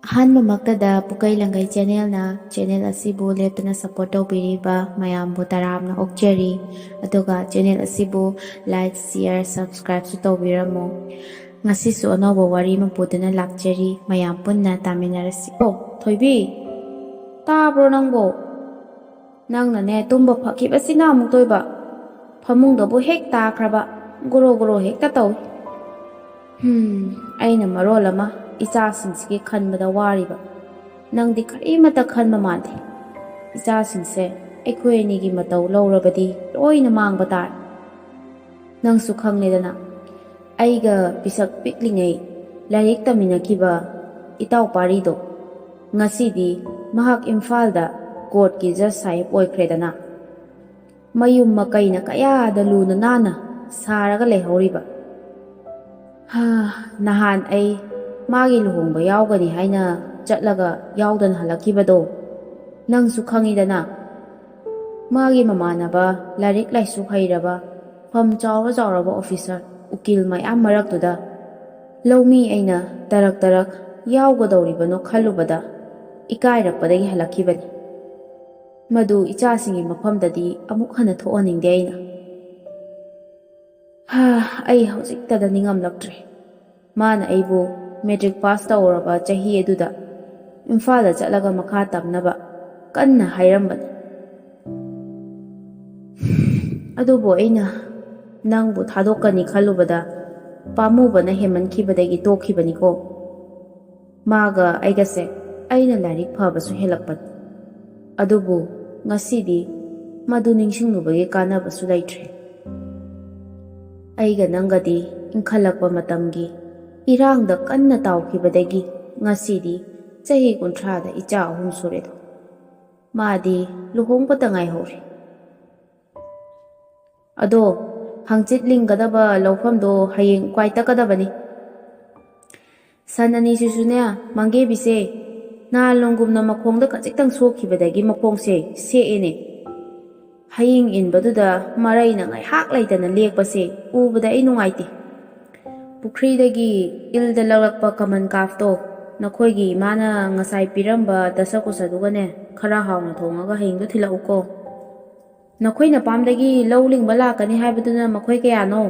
ꯑꯍꯥꯟꯕꯃꯛꯇꯗ ꯄꯨꯀꯩ ꯂꯪꯒꯩ ꯆꯦꯅꯦꯜꯅ channel ꯑꯁꯤꯕꯨ ꯂꯦꯞꯇꯅ support ꯇꯧꯕꯤꯔꯤꯕ ꯃꯌꯥꯝꯕꯨ ꯇꯔꯥꯝꯅ ꯑꯣꯛꯆꯔꯤ ꯑꯗꯨꯒ ꯆꯦꯅꯦꯜ ꯑꯁꯤꯕꯨ ꯂꯥꯏꯛ ꯁꯤꯌꯔ ꯁꯕꯁꯀ꯭ꯔꯥꯏꯕꯁꯨ ꯇꯧꯕꯤꯔꯝꯃꯨ ꯉꯁꯤꯁꯨ ꯑꯅꯧꯕ ꯋꯥꯔꯤ ꯑꯃ ꯄꯨꯗꯨꯅ ꯂꯥꯛꯆꯔꯤ ꯃꯌꯥꯝ ꯄꯨꯟꯅ ꯇꯥꯃꯤꯟꯅꯔꯁꯤ ꯊꯣꯏꯕꯤ ꯇꯥꯕ꯭ꯔꯣ ꯅꯪꯕꯣ ꯅꯪꯅꯅꯦ ꯇꯨꯝꯕ ꯐꯈꯤꯕꯁꯤꯅ ꯑꯃꯨꯛ ꯇꯣꯏꯕ ꯐꯃꯨꯡꯗꯕꯨ ꯍꯦꯛ ꯇꯥꯈ꯭ꯔꯕ ꯒꯣꯔꯣ ꯒꯣꯔꯣ ꯍꯦꯛꯇ ꯇꯧꯏ ꯑꯩꯅ ꯃꯔꯣꯜ ꯑꯃ ꯏꯆꯥꯁꯤꯡꯁꯤꯒꯤ ꯈꯟꯕꯗ ꯋꯥꯔꯤꯕ ꯅꯪꯗꯤ ꯀꯔꯤꯃꯠꯇ ꯈꯟꯕ ꯃꯥꯟꯗꯦ ꯏꯆꯥꯁꯤꯡꯁꯦ ꯑꯩꯈꯣꯏ ꯑꯅꯤꯒꯤ ꯃꯇꯧ ꯂꯧꯔꯕꯗꯤ ꯂꯣꯏꯅ ꯃꯥꯡꯕ ꯇꯥꯔꯦ ꯅꯪꯁꯨ ꯈꯪꯂꯦꯗꯅ ꯑꯩꯒ ꯄꯤꯁꯛ ꯄꯤꯛꯂꯤꯉꯩ ꯂꯥꯏꯔꯤꯛ ꯇꯝꯃꯤꯟꯅꯈꯤꯕ ꯏꯇꯥꯎꯄꯥꯔꯤꯗꯣ ꯉꯁꯤꯗꯤ ꯃꯍꯥꯛ ꯏꯝꯐꯥꯜꯗ ꯀꯣꯔꯠꯀꯤ ꯖꯖ ꯁꯥꯍꯦꯕ ꯑꯣꯏꯈ꯭ꯔꯦꯗꯅ ꯃꯌꯨꯝ ꯃꯀꯩꯅ ꯀꯌꯥꯗ ꯂꯨꯅ ꯅꯥꯟꯅ ꯁꯥꯔꯒ ꯂꯩꯍꯧꯔꯤꯕ ꯅꯍꯥꯟ ꯑꯩ ꯃꯥꯒꯤ ꯂꯨꯍꯣꯡꯕ ꯌꯥꯎꯒꯅꯤ ꯍꯥꯏꯅ ꯆꯠꯂꯒ ꯌꯥꯎꯗꯅ ꯍꯜꯂꯛꯈꯤꯕꯗꯣ ꯅꯪꯁꯨ ꯈꯪꯉꯤꯗꯅ ꯃꯥꯒꯤ ꯃꯃꯥꯟꯅꯕ ꯂꯥꯏꯔꯤꯛ ꯂꯥꯏꯁꯨ ꯍꯩꯔꯕ ꯐꯝ ꯆꯥꯎꯔꯕ ꯑꯣꯐꯤꯁꯔ ꯎꯀꯤꯜ ꯃꯌꯥꯝ ꯃꯔꯛꯇꯨꯗ ꯂꯧꯃꯤ ꯑꯩꯅ ꯇꯔꯛ ꯇꯔꯛ ꯌꯥꯎꯒꯗꯧꯔꯤꯕꯅꯣ ꯈꯜꯂꯨꯕꯗ ꯏꯀꯥꯏꯔꯛꯄꯗꯒꯤ ꯍꯜꯂꯛꯈꯤꯕꯅꯤ ꯃꯗꯨ ꯏꯆꯥꯁꯤꯡꯒꯤ ꯃꯐꯝꯗꯗꯤ ꯑꯃꯨꯛ ꯍꯟꯅ ꯊꯣꯛꯍꯟꯅꯤꯡꯗꯦ ꯑꯩꯅ ꯑꯩ ꯍꯧꯖꯤꯛꯇꯗ ꯅꯤꯡꯉꯝꯂꯛꯇ꯭ꯔꯦ ꯃꯥꯅ ꯑꯩꯕꯨ ꯃꯦꯇ꯭ꯔꯤꯛ ꯄꯥꯁ ꯇꯧꯔꯕ ꯆꯍꯤ ꯑꯗꯨꯗ ꯏꯝꯐꯥꯜꯗ ꯆꯠꯂꯒ ꯃꯈꯥ ꯇꯝꯅꯕ ꯀꯟꯅ ꯍꯥꯏꯔꯝꯕꯅꯤ ꯑꯗꯨꯕꯨ ꯑꯩꯅ ꯅꯪꯕꯨ ꯊꯥꯗꯣꯛꯀꯅꯤ ꯈꯜꯂꯨꯕꯗ ꯄꯥꯝꯃꯨꯕꯅ ꯍꯦꯟꯃꯟꯈꯤꯕꯗꯒꯤ ꯇꯣꯛꯈꯤꯕꯅꯤꯀꯣ ꯃꯥꯒ ꯑꯩꯒꯁꯦ ꯑꯩꯅ ꯂꯥꯏꯔꯤꯛ ꯐꯕꯁꯨ ꯍꯦꯜꯂꯛꯄꯅꯤ ꯑꯗꯨꯕꯨ ꯉꯁꯤꯗꯤ ꯃꯗꯨ ꯅꯤꯡꯁꯤꯡꯂꯨꯕꯒꯤ ꯀꯥꯟꯅꯕꯁꯨ ꯂꯩꯇ꯭ꯔꯦ ꯑꯩꯒ ꯅꯪꯒꯗꯤ ꯏꯟꯈꯠꯂꯛꯄ ꯃꯇꯝꯒꯤ ꯏꯔꯥꯡꯗ ꯀꯟꯅ ꯇꯥꯎꯈꯤꯕꯗꯒꯤ ꯉꯁꯤꯗꯤ ꯆꯍꯤ 30ꯗ ꯏꯆꯥ 3 ꯁꯨꯔꯦꯗꯣ ꯃꯥꯗꯤ ꯂꯨꯍꯣꯡꯕꯇ ꯉꯥꯏꯍꯧꯔꯦ ꯑꯗꯣ ꯍꯪꯆꯤꯠ ꯂꯤꯡꯒꯗꯕ ꯂꯧꯐꯝꯗꯣ ꯍꯌꯦꯡ ꯀ꯭ꯋꯥꯏ ꯇꯛꯀꯗꯕꯅꯤ ꯁꯟ ꯑꯅꯤꯁꯤꯁꯨꯅꯦ ꯃꯪꯒꯦꯕꯤꯁꯦ ꯅꯍꯥꯟꯂꯣꯡꯒꯨꯝꯅ ꯃꯈꯣꯡꯗ ꯈꯖꯤꯛꯇꯪ ꯁꯣꯛꯈꯤꯕꯗꯒꯤ ꯃꯈꯣꯡꯁꯦ ꯁꯦꯛꯑꯦꯅꯦ ꯍꯌꯤꯡ ꯏꯟꯕꯗꯨꯗ ꯃꯔꯩꯅ ꯉꯥꯏꯍꯥꯛ ꯂꯩꯇꯅ ꯂꯦꯛꯄꯁꯦ ꯎꯕꯗ ꯑꯩ ꯅꯨꯡꯉꯥꯏꯇꯦ ꯄꯨꯈ꯭ꯔꯤꯗꯒꯤ ꯏꯜꯗ ꯂꯧꯔꯛꯄ ꯀꯃꯟ ꯀꯥꯐꯇꯣ ꯅꯈꯣꯏꯒꯤ ꯏꯃꯥꯅ ꯉꯁꯥꯏ ꯄꯤꯔꯝꯕ ꯗꯁꯀꯨꯁꯗꯨꯒꯅꯦ ꯈꯔ ꯍꯥꯎꯅ ꯊꯣꯡꯉꯒ ꯍꯌꯦꯡꯗꯣ ꯊꯤꯜꯂꯛꯎꯀꯣ ꯅꯈꯣꯏ ꯅꯄꯥꯝꯗꯒꯤ ꯂꯧ ꯂꯤꯡꯕ ꯂꯥꯛꯀꯅꯤ ꯍꯥꯏꯕꯗꯨꯅ ꯃꯈꯣꯏ ꯀꯌꯥꯅꯣ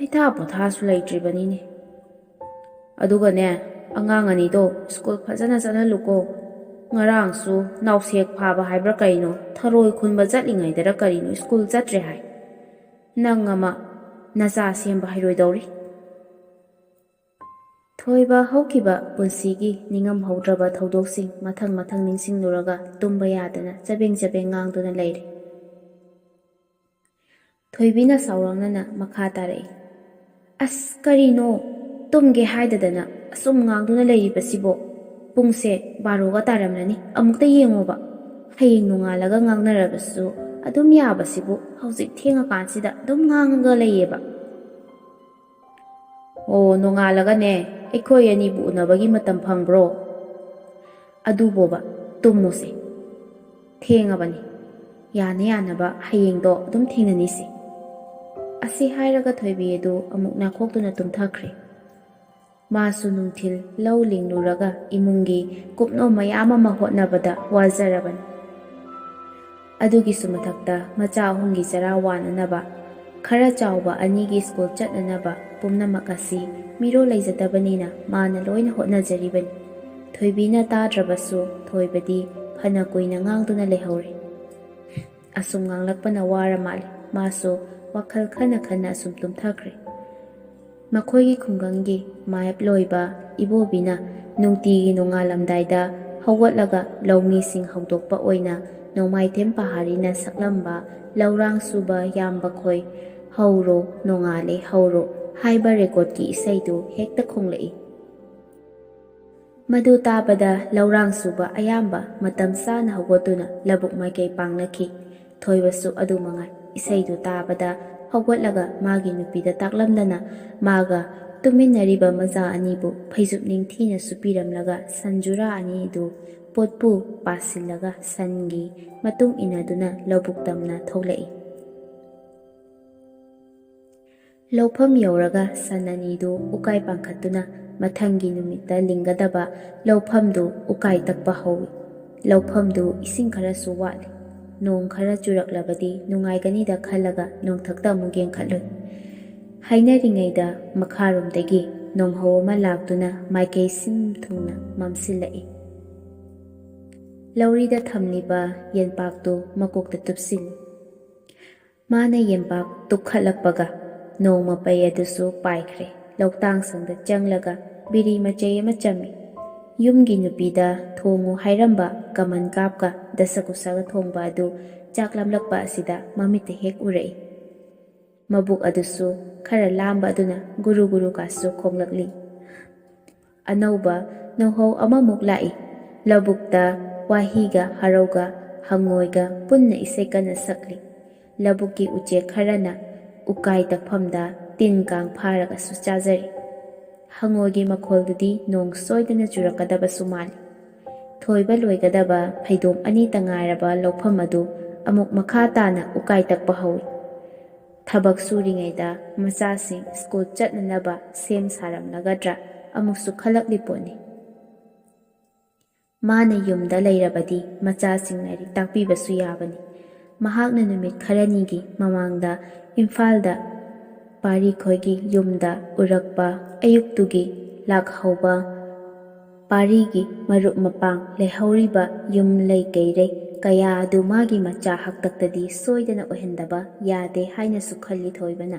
ꯍꯩꯊꯥ ꯄꯣꯊꯥꯁꯨ ꯂꯩꯇ꯭ꯔꯤꯕꯅꯤꯅꯦ ꯑꯗꯨꯒꯅꯦ ꯑꯉꯥꯡ ꯑꯅꯤꯗꯣ ꯁ꯭ꯀꯨꯜ ꯐꯖꯅ ꯆꯠꯍꯜꯂꯨꯀꯣ ꯉꯔꯥꯡꯁꯨ ꯅꯥꯎꯁꯦꯛ ꯐꯥꯕ ꯍꯥꯏꯕ꯭ꯔꯥ ꯀꯩꯅꯣ ꯊꯔꯣꯏ ꯈꯨꯟꯕ ꯆꯠꯂꯤꯉꯩꯗꯔ ꯀꯔꯤꯅꯣ ꯁ꯭ꯀꯨꯜ ꯆꯠꯇ꯭ꯔꯦ ꯍꯥꯏ ꯅꯪ ꯑꯃ ꯅꯆꯥ ꯁꯦꯝꯕ ꯍꯩꯔꯣꯏꯗꯧꯔꯤ ꯊꯣꯏꯕ ꯍꯧꯈꯤꯕ ꯄꯨꯟꯁꯤꯒꯤ ꯅꯤꯡꯉꯝꯍꯧꯗ꯭ꯔꯕ ꯊꯧꯗꯣꯛꯁꯤꯡ ꯃꯊꯪ ꯃꯊꯪ ꯅꯤꯡꯁꯤꯡꯂꯨꯔꯒ ꯇꯨꯝꯕ ꯌꯥꯗꯅ ꯆꯕꯦꯡ ꯆꯕꯦꯡ ꯉꯥꯡꯗꯨꯅ ꯂꯩꯔꯦ ꯊꯣꯏꯕꯤꯅ ꯁꯥꯎꯔꯥꯡꯅꯅ ꯃꯈꯥ ꯇꯥꯔꯛꯏ ꯑꯁ ꯀꯔꯤꯅꯣ ꯇꯨꯝꯒꯦ ꯍꯥꯏꯗꯗꯅ ꯑꯁꯨꯝ ꯉꯥꯡꯗꯨꯅ ꯂꯩꯔꯤꯕꯁꯤꯕꯣ ꯄꯨꯡꯁꯦ 12ꯒ ꯇꯥꯔꯝꯂꯅꯤ ꯑꯃꯨꯛꯇ ꯌꯦꯡꯉꯣꯕ ꯍꯌꯦꯡ ꯅꯣꯡꯉꯥꯜꯂꯒ ꯉꯥꯡꯅꯔꯕꯁꯨ ꯑꯗꯨꯝ ꯌꯥꯕꯁꯤꯕꯨ ꯍꯧꯖꯤꯛ ꯊꯦꯡꯉꯀꯥꯟꯁꯤꯗ ꯑꯗꯨꯝ ꯉꯥꯡꯉꯒ ꯂꯩꯌꯦꯕ ꯑꯣ ꯅꯣꯡꯉꯥꯜꯂꯒꯅꯦ ꯑꯩꯈꯣꯏ ꯑꯅꯤꯕꯨ ꯎꯅꯕꯒꯤ ꯃꯇꯝ ꯐꯪꯕ꯭ꯔꯣ ꯑꯗꯨꯕꯣꯕ ꯇꯨꯝꯃꯨꯁꯦ ꯊꯦꯡꯉꯕꯅꯤ ꯌꯥꯅ ꯌꯥꯅꯕ ꯍꯌꯦꯡꯗꯣ ꯑꯗꯨꯝ ꯊꯦꯡꯅꯅꯤꯁꯤ ꯑꯁꯤ ꯍꯥꯏꯔꯒ ꯊꯣꯏꯕꯤ ꯑꯗꯨ ꯑꯃꯨꯛ ꯅꯥꯈꯣꯛꯇꯨꯅ ꯇꯨꯝꯊꯈ꯭ꯔꯦ ꯃꯥꯁꯨ ꯅꯨꯡꯊꯤꯜ ꯂꯧ ꯂꯤꯡꯂꯨꯔꯒ ꯏꯃꯨꯡꯒꯤ ꯀꯨꯞꯅꯣ ꯃꯌꯥꯝ ꯑꯃ ꯍꯣꯠꯅꯕꯗ ꯋꯥꯖꯔꯕꯅꯤ ꯑꯗꯨꯒꯤꯁꯨ ꯃꯊꯛꯇ ꯃꯆꯥ 3ꯒꯤ ꯆꯔꯥ ꯋꯥꯅꯅꯕ ꯈꯔ ꯆꯥꯎꯕ 2ꯒꯤ ꯁ꯭ꯀꯨꯜ ꯆꯠꯅꯅꯕ ꯄꯨꯝꯅꯃꯛ ꯑꯁꯤ ꯃꯤꯔꯣꯜ ꯂꯩꯖꯗꯕꯅꯤꯅ ꯃꯥꯅ ꯂꯣꯏꯅ ꯍꯣꯠꯅꯖꯔꯤꯕꯅꯤ ꯊꯣꯏꯕꯤꯅ ꯇꯥꯗ꯭ꯔꯕꯁꯨ ꯊꯣꯏꯕꯗꯤ ꯐꯅ ꯀꯨꯏꯅ ꯉꯥꯡꯗꯨꯅ ꯂꯩꯍꯧꯔꯦ ꯑꯁꯨꯝ ꯉꯥꯡꯂꯛꯄꯅ ꯋꯥꯔ ꯃꯥꯜꯂꯤ ꯃꯥꯁꯨ ꯋꯥꯈꯜ ꯈꯟꯅ ꯈꯟꯅ ꯑꯁꯨꯝ ꯇꯨꯝꯊꯈ꯭ꯔꯦ ꯃꯈꯣꯏꯒꯤ ꯈꯨꯡꯒꯪꯒꯤ ꯃꯥꯌꯦꯞ ꯂꯣꯏꯕ ꯏꯕꯣꯕꯤꯅ ꯅꯨꯡꯇꯤꯒꯤ ꯅꯣꯡꯉꯥꯜꯂꯝꯗꯥꯏꯗ ꯍꯧꯒꯠꯂꯒ ꯂꯧꯃꯤꯁꯤꯡ ꯍꯧꯗꯣꯛꯄ ꯑꯣꯏꯅ ꯅꯣꯡꯃꯥꯏꯊꯦꯝ ꯄꯍꯥꯔꯤꯅ ꯁꯛꯂꯝꯕ ꯂꯧꯔꯥꯡ ꯁꯨꯕ ꯌꯥꯝꯕ ꯈꯣꯏ ꯍꯧꯔꯣ ꯅꯣꯡꯉꯥꯜꯂꯦ ꯍꯧꯔꯣ ꯍꯥꯏꯕ ꯔꯦꯀꯣꯔꯗꯀꯤ ꯏꯁꯩꯗꯨ ꯍꯦꯛꯇ ꯈꯣꯡꯂꯛꯏ ꯃꯗꯨ ꯇꯥꯕꯗ ꯂꯧꯔꯥꯡ ꯁꯨꯕ ꯑꯌꯥꯝꯕ ꯃꯇꯝ ꯆꯥꯅ ꯍꯧꯒꯠꯇꯨꯅ ꯂꯧꯕꯨꯛ ꯃꯥꯏꯀꯩ ꯄꯥꯡꯅꯈꯤ ꯊꯣꯏꯕꯁꯨ ꯑꯗꯨ ꯃꯉꯥꯏ ꯏꯁꯩꯗꯨ ꯇꯥꯕꯗ ꯍꯧꯒꯠꯂꯒ ꯃꯥꯒꯤ ꯅꯨꯄꯤꯗ ꯇꯥꯛꯂꯝꯗꯅ ꯃꯥꯒ ꯇꯨꯃꯤꯟꯅꯔꯤꯕ ꯃꯆꯥ 2ꯕꯨ ꯐꯩꯖꯨꯞ ꯅꯤꯡꯊꯤꯅ ꯁꯨꯄꯤꯔꯝꯂꯒ ꯁꯟ ꯖꯨꯔꯥ 2ꯗꯨ ꯄꯣꯠꯄꯨ ꯄꯥꯁꯤꯜꯂꯒ ꯁꯟꯒꯤ ꯃꯇꯨꯡ ꯏꯟꯅꯗꯨꯅ ꯂꯧꯕꯨꯛ ꯇꯝꯅ ꯊꯣꯛꯂꯛꯏ ꯂꯧꯐꯝ ꯌꯧꯔꯒ ꯁꯟ 2ꯗꯨ ꯎꯀꯥꯏ ꯄꯥꯡꯈꯠꯇꯨꯅ ꯃꯊꯪꯒꯤ ꯅꯨꯃꯤꯠꯇ ꯂꯤꯡꯒꯗꯕ ꯂꯧꯐꯝꯗꯨ ꯎꯀꯥꯏ ꯇꯛꯄ ꯍꯧꯏ꯫ ꯂꯧꯐꯝꯗꯨ ꯏꯁꯤꯡ ꯈꯔꯁꯨ ꯋꯥꯠꯂꯤ꯫ ꯅꯣꯡ ꯈꯔ ꯆꯨꯔꯛꯂꯕꯗꯤ ꯅꯨꯡꯉꯥꯏꯒꯅꯤꯗ ꯈꯜꯂꯒ ꯅꯣꯡꯊꯛꯇ ꯑꯃꯨꯛ ꯌꯦꯡꯈꯠꯂꯨꯏ꯫ ꯍꯥꯏꯅꯔꯤꯉꯩꯗ ꯃꯈꯥꯔꯣꯝꯗꯒꯤ ꯅꯣꯡꯍꯧ ꯑꯃ ꯂꯥꯛꯇꯨꯅ ꯃꯥꯏꯀꯩ ꯁꯤꯟ ꯊꯨꯡꯅ ꯃꯝꯁꯤꯜꯂꯛꯏ꯫ ꯂꯧꯔꯤꯗ ꯊꯝꯂꯤꯕ ꯌꯦꯟꯄꯥꯛꯇꯨ ꯃꯀꯣꯛꯇ ꯇꯨꯞꯁꯤꯜꯂꯤ꯫ ꯃꯥꯅ ꯌꯦꯟꯄꯥꯛ ꯇꯨꯞꯈꯠꯂꯛꯄꯒ ꯅꯣꯡ ꯃꯄꯩ ꯑꯗꯨꯁꯨ ꯄꯥꯏꯈ꯭ꯔꯦ꯫ ꯂꯧꯇꯥꯡꯁꯪꯗ ꯆꯪꯂꯒ ꯕꯤꯔꯤ ꯃꯆꯩ ꯑꯃ ꯆꯝꯃꯤ꯫ ꯌꯨꯝꯒꯤ ꯅꯨꯄꯤꯗ ꯊꯣꯡꯉꯨ ꯍꯥꯏꯔꯝꯕ ꯀꯃꯟ ꯀꯥꯞꯀ ꯗꯁꯀꯨꯁꯥꯒ ꯊꯣꯡꯕ ꯑꯗꯨ ꯆꯥꯛ ꯂꯥꯝꯂꯛꯄ ꯑꯁꯤꯗ ꯃꯃꯤꯠꯇ ꯍꯦꯛ ꯎꯔꯛꯏ꯫ ꯃꯕꯨꯛ ꯑꯗꯨꯁꯨ ꯈꯔ ꯂꯥꯝꯕ ꯑꯗꯨꯅ ꯒꯨꯔꯨ ꯒꯨꯔꯨ ꯀꯥꯁꯨ ꯈꯣꯡꯂꯛꯂꯤ꯫ ꯑꯅꯧꯕ ꯅꯣꯡꯍꯧ ꯑꯃꯃꯨꯛ ꯂꯥꯛꯏ꯫ ꯂꯧꯕꯨꯛꯇ ꯋꯥꯍꯤꯒ ꯍꯔꯧꯒ ꯍꯪꯉꯣꯏꯒ ꯄꯨꯟꯅ ꯏꯁꯩ ꯀꯟꯅ ꯁꯛꯂꯤ꯫ ꯂꯧꯕꯨꯛꯀꯤ ꯎꯆꯦꯛ ꯈꯔꯅ ꯎꯀꯥꯏ ꯇꯛꯐꯝꯗ ꯇꯤꯟ ꯀꯥꯡ ꯐꯥꯔꯒꯁꯨ ꯆꯥꯖꯔꯤ꯫ ꯍꯪꯉꯣꯏꯒꯤ ꯃꯈꯣꯜꯗꯨꯗꯤ ꯅꯣꯡ ꯁꯣꯏꯗꯅ ꯆꯨꯔꯛꯀꯗꯕꯁꯨ ꯃꯥꯜꯂꯤ꯫ ꯊꯣꯏꯕ ꯂꯣꯏꯒꯗꯕ ꯐꯩꯗꯣꯝ ꯑꯅꯤꯇ ꯉꯥꯏꯔꯕ ꯂꯧꯐꯝ ꯑꯗꯨ ꯑꯃꯨꯛ ꯃꯈꯥ ꯇꯥꯅ ꯎꯀꯥꯏ ꯇꯛꯄ ꯍꯧꯏ꯫ ꯊꯕꯛ ꯁꯨꯔꯤꯉꯩꯗ ꯃꯆꯥꯁꯤꯡ ꯁ꯭ꯀꯨꯜ ꯆꯠꯅꯅꯕ ꯁꯦꯝ ꯁꯥꯔꯝꯂꯒꯗ꯭ꯔꯥ ꯑꯃꯨꯛꯁꯨ ꯈꯜꯂꯛꯂꯤ ꯄꯣꯠꯅꯤ꯫ ꯃꯥꯅ ꯌꯨꯝꯗ ꯂꯩꯔꯕꯗꯤ ꯃꯆꯥꯁꯤꯡ ꯂꯥꯏꯔꯤꯛ ꯇꯥꯛꯄꯤꯕꯁꯨ ꯌꯥꯕꯅꯤ꯫ ꯃꯍꯥꯛꯅ ꯅꯨꯃꯤꯠ ꯈꯔꯅꯤꯒꯤ ꯃꯃꯥꯡꯗ ꯏꯝꯐꯥꯜꯗ ꯄꯥꯔꯤꯈꯣꯏꯒꯤ ꯌꯨꯝꯗ ꯎꯔꯛꯄ ꯑꯌꯨꯛꯇꯨꯒꯤ ꯂꯥꯛꯍꯧꯕ ꯄꯥꯔꯤꯒꯤ ꯃꯔꯨꯞ ꯃꯄꯥꯡ ꯂꯩꯍꯧꯔꯤꯕ ꯌꯨꯝ ꯂꯩꯀꯩꯔꯩ ꯀꯌꯥ ꯑꯗꯨ ꯃꯥꯒꯤ ꯃꯆꯥ ꯍꯥꯛꯇꯛꯇꯗꯤ ꯁꯣꯏꯗꯅ ꯑꯣꯏꯍꯟꯗꯕ ꯌꯥꯗꯦ ꯍꯥꯏꯅꯁꯨ ꯈꯜꯂꯤ ꯊꯣꯏꯕꯅ꯫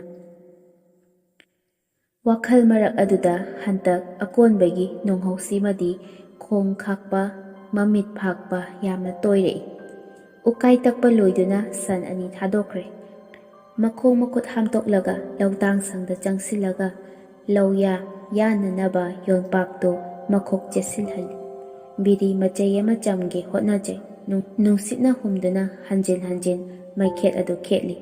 ꯋꯥꯈꯜ ꯃꯔꯛ ꯑꯗꯨꯗ ꯍꯟꯇꯛ ꯑꯀꯣꯟꯕꯒꯤ ꯅꯣꯡꯍꯧꯁꯤꯃꯗꯤ ꯈꯣꯡ ꯈꯥꯛꯄ ꯃꯃꯤꯠ ꯐꯥꯛꯄ ꯌꯥꯝꯅ ꯇꯣꯏꯔꯛꯏ꯫ ꯎꯀꯥꯏ ꯇꯛꯄ ꯂꯣꯏꯗꯨꯅ ꯁꯟ ꯑꯅꯤ ꯊꯥꯗꯣꯛꯈ꯭ꯔꯦ꯫ ꯃꯈꯣꯡ ꯃꯈꯨꯠ ꯍꯥꯝꯗꯣꯛꯂꯒ ꯂꯧꯇꯥꯡꯁꯪꯗ ꯆꯪꯁꯤꯜꯂꯒ ꯂꯧꯌꯥ ꯌꯥꯟꯅꯅꯕ ꯌꯣꯟꯄꯥꯛꯇꯨ ꯃꯈꯣꯛ ꯆꯦꯠꯁꯤꯜꯍꯜꯂꯤ꯫ ꯕꯤꯔꯤ ꯃꯆꯩ ꯑꯃ ꯆꯝꯒꯦ ꯍꯣꯠꯅꯖꯩ꯫ ꯅꯨꯡꯁꯤꯠꯅ ꯍꯨꯝꯗꯨꯅ ꯍꯟꯖꯤꯟ ꯍꯟꯖꯤꯟ ꯃꯩꯈꯦꯠ ꯑꯗꯨ ꯈꯦꯠꯂꯤ꯫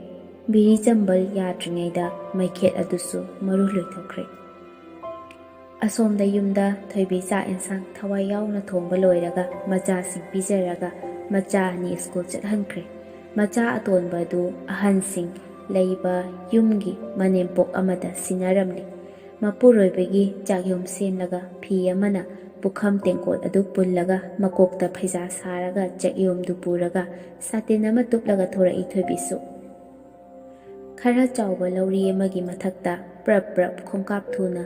ꯕꯤꯔꯤ ꯆꯝꯕ ꯌꯥꯗ꯭ꯔꯤꯉꯩꯗ ꯃꯩꯈꯦꯠ ꯑꯗꯨꯁꯨ ꯃꯔꯨ ꯂꯣꯏꯊꯣꯛꯈ꯭ꯔꯦ꯫ ꯑꯁꯣꯝꯗ ꯌꯨꯝꯗ ꯊꯣꯏꯕꯤ ꯆꯥꯛ ꯑꯦꯟꯁꯥꯡ ꯊꯋꯥꯏ ꯌꯥꯎꯅ ꯊꯣꯡꯕ ꯂꯣꯏꯔꯒ ꯃꯆꯥꯁꯤꯡ ꯄꯤꯖꯔꯒ ꯃꯆꯥ ꯑꯅꯤ ꯁ꯭ꯀꯨꯜ ꯆꯠꯍꯟꯈ꯭ꯔꯦ꯫ ꯃꯆꯥ ꯑꯇꯣꯟꯕ ꯑꯗꯨ ꯑꯍꯟꯁꯤꯡ ꯂꯩꯕ ꯌꯨꯝꯒꯤ ꯃꯅꯦꯝꯄꯣꯛ ꯑꯃꯗ ꯁꯤꯟꯅꯔꯝꯂꯤ꯫ ꯃꯄꯨꯔꯣꯏꯕꯒꯤ ꯆꯥꯛꯌꯨꯝ ꯁꯦꯝꯂꯒ ꯐꯤ ꯑꯃꯅ ꯄꯨꯈꯝ ꯇꯦꯡꯀꯣꯠ ꯑꯗꯨ ꯄꯨꯜꯂꯒ ꯃꯀꯣꯛꯇ ꯐꯩꯖꯥ ꯁꯥꯔꯒ ꯆꯥꯛꯌꯨꯝꯗꯨ ꯄꯨꯔꯒ ꯁꯥꯇꯤꯟ ꯑꯃ ꯇꯨꯞꯂꯒ ꯊꯣꯔꯛꯏ ꯊꯣꯏꯕꯤꯁꯨ꯫ ꯈꯔ ꯆꯥꯎꯕ ꯂꯧꯔꯤ ꯑꯃꯒꯤ ꯃꯊꯛꯇ ꯄ꯭ꯔꯞ ꯄ꯭ꯔꯞ ꯈꯣꯡꯀꯥꯞ ꯊꯨꯅ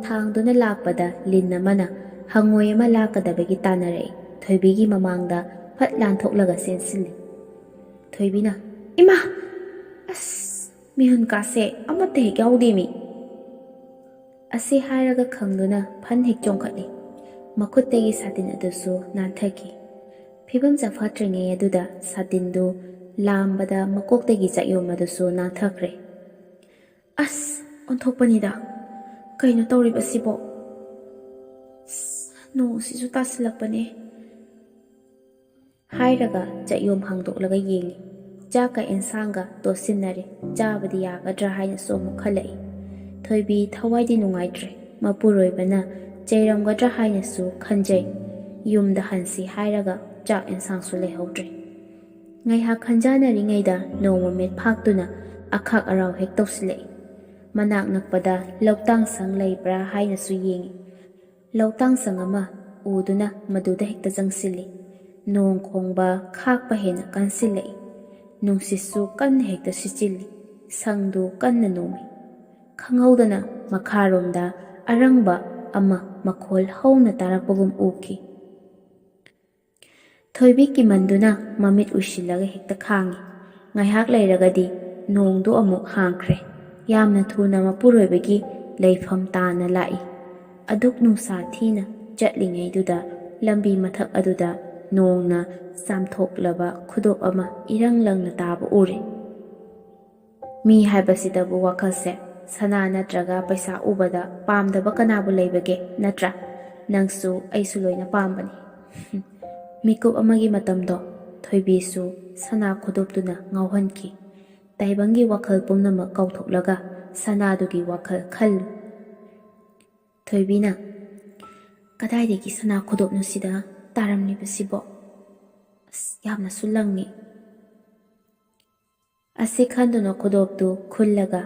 ꯊꯥꯡꯗꯨꯅ ꯂꯥꯛꯄꯗ ꯂꯤꯟ ꯑꯃꯅ ꯍꯪꯉꯣꯏ ꯑꯃ ꯂꯥꯛꯀꯗꯕꯒꯤ ꯇꯥꯟꯅꯔꯛꯏ꯫ ꯊꯣꯏꯕꯤꯒꯤ ꯃꯃꯥꯡꯗ ꯐꯠ ꯂꯥꯟꯊꯣꯛꯂꯒ ꯆꯦꯟꯁꯤꯜꯂꯤ꯫ ꯊꯣꯏꯕꯤꯅ "ꯏꯃꯥ! ꯑꯁ ꯃꯤꯍꯨꯟ ꯀꯥꯁꯦ ꯑꯃꯠꯇ ꯍꯦꯛ ꯌꯥꯎꯗꯦꯃꯤ" ꯑꯁꯤ ꯍꯥꯏꯔꯒ ꯈꯪꯗꯨꯅ ꯐꯟ ꯍꯦꯛ ꯆꯣꯡꯈꯠꯂꯤ꯫ ꯃꯈꯨꯠꯇꯒꯤ ꯁꯥꯇꯤꯟ ꯑꯗꯨꯁꯨ ꯅꯥꯟꯊꯈꯤ꯫ ꯐꯤꯕꯝ ꯆꯥꯐꯠꯇ꯭ꯔꯤꯉꯩ ꯑꯗꯨꯗ ꯁꯥꯇꯤꯟꯗꯨ ꯂꯥꯝꯕꯗ ꯃꯀꯣꯛꯇꯒꯤ ꯆꯥꯛꯌꯨꯝ ꯑꯗꯨꯁꯨ ꯅꯥꯟꯊꯈ꯭ꯔꯦ꯫ "ꯑꯁ ꯑꯣꯟꯊꯣꯛꯄꯅꯤꯗ! ꯀꯩꯅꯣ ꯇꯧꯔꯤꯕꯁꯤꯕꯣ? ꯅꯣꯡꯁꯤꯁꯨ ꯇꯥꯁꯤꯜꯂꯛꯄꯅꯦ" ꯍꯥꯏꯔꯒ ꯆꯥꯛꯌꯨꯝ ꯍꯥꯡꯗꯣꯛꯂꯒ ꯌꯦꯡꯉꯤ꯫ ꯆꯥꯛꯀ ꯑꯦꯟꯁꯥꯡꯒ ꯇꯣꯠꯁꯤꯟꯅꯔꯦ꯫ ꯆꯥꯕꯗꯤ ꯌꯥꯒꯗ꯭ꯔꯥ ꯍꯥꯏꯅꯁꯨ ꯑꯃꯨꯛ ꯈꯜꯂꯛꯏ꯫ ꯊꯣꯏꯕꯤ ꯊꯋꯥꯏꯗꯤ ꯅꯨꯡꯉꯥꯏꯇ꯭ꯔꯦ꯫ ꯃꯄꯨꯔꯣꯏꯕꯅ ꯆꯩꯔꯝꯒꯗ꯭ꯔꯥ ꯍꯥꯏꯅꯁꯨ ꯈꯟꯖꯩ꯫ ꯌꯨꯝꯗ ꯍꯟꯁꯤ ꯍꯥꯏꯔꯒ ꯆꯥꯛ ꯑꯦꯟꯁꯥꯡꯁꯨ ꯂꯩꯍꯧꯗ꯭ꯔꯦ꯫ ꯉꯥꯏꯍꯥꯛ ꯈꯟꯖꯥꯟꯅꯔꯤꯉꯩꯗ ꯅꯣꯡꯃꯃꯤꯠ ꯐꯥꯛꯇꯨꯅ ꯑꯈꯥꯛ ꯑꯔꯥꯎ ꯍꯦꯛ ꯇꯧꯁꯤꯜꯂꯛꯏ꯫ ꯃꯅꯥꯛ ꯅꯛꯄꯗ ꯂꯧꯇꯥꯡꯁꯪ ꯂꯩꯕ꯭ꯔꯥ ꯍꯥꯏꯅꯁꯨ ꯌꯦꯡꯉꯤ꯫ ꯂꯧꯇꯥꯡꯁꯪ ꯑꯃ ꯎꯗꯨꯅ ꯃꯗꯨꯗ ꯍꯦꯛꯇ ꯆꯪꯁꯤꯜꯂꯤ꯫ ꯅꯣꯡ ꯈꯣꯡꯕ ꯈꯥꯛꯄ ꯍꯦꯟꯅ ꯀꯟꯁꯤꯜꯂꯛꯏ꯫ ꯅꯨꯡꯁꯤꯠꯁꯨ ꯀꯟꯅ ꯍꯦꯛꯇ ꯁꯤꯠꯆꯤꯜꯂꯤ꯫ ꯁꯪꯗꯨ ꯀꯟꯅ ꯅꯣꯝꯃꯤ꯫ ꯈꯪꯍꯧꯗꯅ ꯃꯈꯥꯔꯣꯝꯗ ꯑꯔꯪꯕ ꯑꯃ ꯃꯈꯣꯜ ꯍꯧꯅ ꯇꯥꯔꯛꯄꯒꯨꯝ ꯎꯈꯤ꯫ ꯊꯣꯏꯕꯤ ꯀꯤꯃꯟꯗꯨꯅ ꯃꯃꯤꯠ ꯎꯏꯁꯤꯜꯂꯒ ꯍꯦꯛꯇ ꯈꯥꯡꯉꯤ꯫ ꯉꯥꯏꯍꯥꯛ ꯂꯩꯔꯒꯗꯤ ꯅꯣꯡꯗꯨ ꯑꯃꯨꯛ ꯍꯥꯡꯈ꯭ꯔꯦ꯫ ꯌꯥꯝꯅ ꯊꯨꯅ ꯃꯄꯨꯔꯣꯏꯕꯒꯤ ꯂꯩꯐꯝ ꯇꯥꯅ ꯂꯥꯛꯏ꯫ ꯑꯗꯨꯛ ꯅꯨꯡꯁꯥ ꯊꯤꯅ ꯆꯠꯂꯤꯉꯩꯗꯨꯗ ꯂꯝꯕꯤ ꯃꯊꯛ ꯑꯗꯨꯗ ꯅꯣꯡꯅ ꯆꯥꯝꯊꯣꯛꯂꯕ ꯈꯨꯗꯣꯞ ꯑꯃ ꯏꯔꯪ ꯂꯪꯅ ꯇꯥꯕ ꯎꯔꯦ꯫ ꯃꯤ ꯍꯥꯏꯕꯁꯤꯗꯕꯨ ꯋꯥꯈꯜꯁꯦ ꯁꯅꯥ ꯅꯠꯇ꯭ꯔꯒ ꯄꯩꯁꯥ ꯎꯕꯗ ꯄꯥꯝꯗꯕ ꯀꯅꯥꯕꯨ ꯂꯩꯕꯒꯦ ꯅꯠꯇ꯭ꯔꯥ? ꯅꯪꯁꯨ ꯑꯩꯁꯨ ꯂꯣꯏꯅ ꯄꯥꯝꯕꯅꯤ꯫ ꯃꯤꯀꯨꯞ ꯑꯃꯒꯤ ꯃꯇꯝꯗꯣ ꯊꯣꯏꯕꯤꯁꯨ ꯁꯅꯥ ꯈꯨꯗꯣꯞꯇꯨꯅ ꯉꯥꯎꯍꯟꯈꯤ꯫ ꯇꯥꯏꯕꯪꯒꯤ ꯋꯥꯈꯜ ꯄꯨꯝꯅꯃꯛ ꯀꯥꯎꯊꯣꯛꯂꯒ ꯁꯅꯥꯗꯨꯒꯤ ꯋꯥꯈꯜ ꯈꯜꯂꯨ꯫ ꯊꯣꯏꯕꯤꯅ "ꯀꯗꯥꯏꯗꯒꯤ ꯁꯅꯥ ꯈꯨꯗꯣꯞꯅꯣ ꯁꯤꯗ ꯇꯥꯔꯝꯂꯤꯕꯁꯤꯕꯣ? ꯑꯁ ꯌꯥꯝꯅꯁꯨ ꯂꯪꯉꯤ" ꯑꯁꯤ ꯈꯟꯗꯨꯅ ꯈꯨꯗꯣꯞꯇꯨ ꯈꯨꯜꯂꯒ